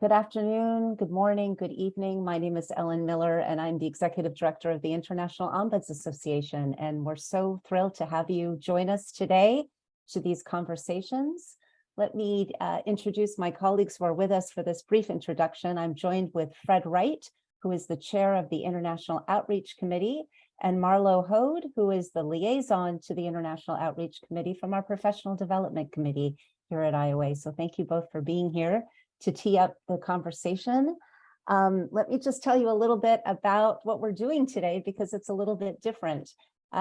Good afternoon, good morning, good evening. My name is Ellen Miller, and I'm the Executive Director of the International Ombuds Association. And we're so thrilled to have you join us today to these conversations. Let me introduce my colleagues who are with us for this brief introduction. I'm joined with Fred Wright, who is the chair of the International Outreach Committee, and Marlo Hode, who is the liaison to the International Outreach Committee from our Professional Development Committee here at IOA. So thank you both for being here to tee up the conversation. Let me just tell you a little bit about what we're doing today, because it's a little bit different.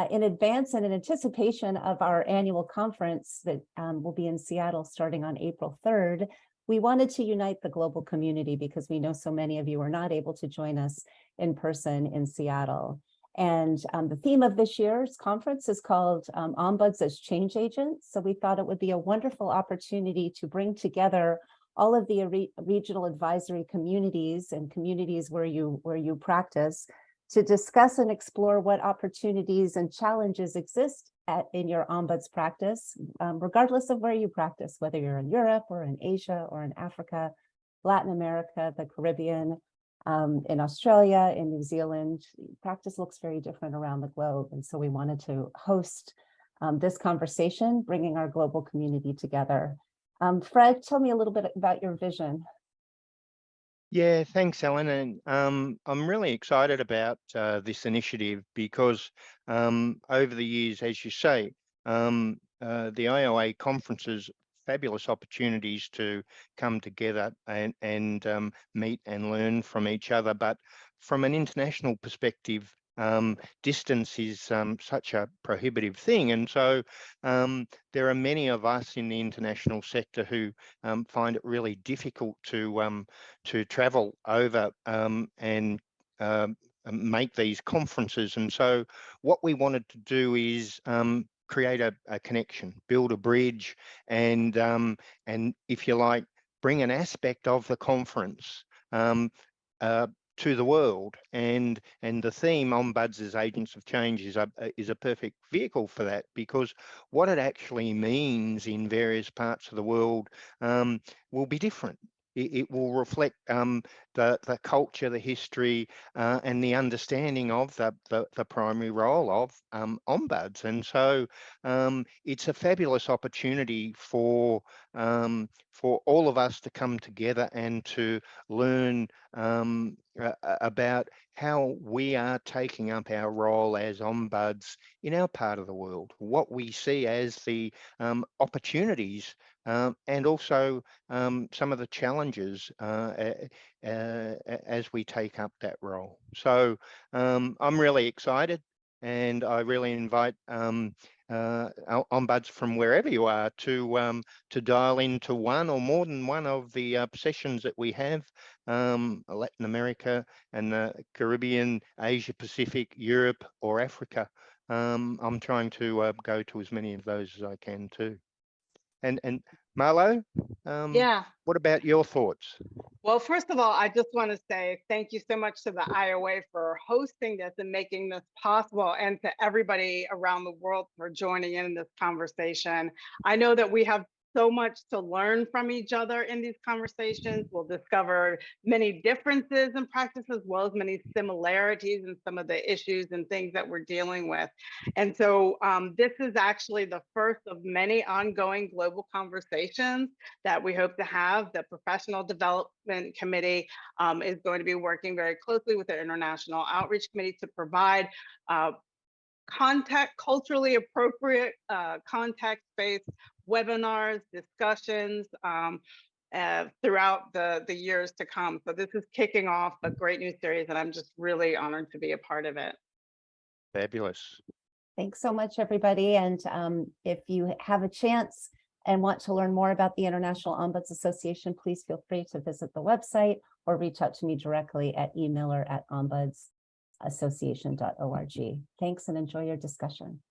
In advance and in anticipation of our annual conference that will be in Seattle starting on April 3rd, we wanted to unite the global community because we know so many of you are not able to join us in person in Seattle. And the theme of this year's conference is called Ombuds as Change Agents. So we thought it would be a wonderful opportunity to bring together all of the regional advisory communities and communities where you practice to discuss and explore what opportunities and challenges exist in your ombuds practice, regardless of where you practice, whether you're in Europe or in Asia or in Africa, Latin America, the Caribbean, in Australia, in New Zealand. Practice looks very different around the globe. And so we wanted to host this conversation, bringing our global community together. Fred, tell me a little bit about your vision. Yeah, thanks, Ellen. And I'm really excited about this initiative because over the years, as you say, the IOA conferences, fabulous opportunities to come together and meet and learn from each other. But from an international perspective, distance is such a prohibitive thing. And so there are many of us in the international sector who find it really difficult to travel over and make these conferences. And so what we wanted to do is create a connection, build a bridge, and if you like, bring an aspect of the conference to the world, and the theme Ombuds as Agents of Change is a perfect vehicle for that, because what it actually means in various parts of the world will be different. It will reflect the culture, the history, and the understanding of the primary role of ombuds. And so it's a fabulous opportunity for all of us to come together and to learn about how we are taking up our role as ombuds in our part of the world, what we see as the opportunities and also some of the challenges as we take up that role. So I'm really excited, and I really invite ombuds from wherever you are to dial into one or more than one of the sessions that we have, Latin America and the Caribbean, Asia Pacific, Europe, or Africa. I'm trying to go to as many of those as I can too. And Marlo, Yeah. what about your thoughts? Well, first of all, I just want to say thank you so much to the IOA for hosting this and making this possible, and to everybody around the world for joining in this conversation. I know that we have so much to learn from each other in these conversations. We'll discover many differences in practice, as well as many similarities in some of the issues and things that we're dealing with. And so this is actually the first of many ongoing global conversations that we hope to have. The Professional Development Committee is going to be working very closely with the International Outreach Committee to provide culturally appropriate, context-based webinars, discussions throughout the years to come. So this is kicking off a great new series, and I'm just really honored to be a part of it. Fabulous. Thanks so much, everybody. And if you have a chance and want to learn more about the International Ombuds Association, please feel free to visit the website or reach out to me directly at emiller@ombudsassociation.org. Thanks, and enjoy your discussion.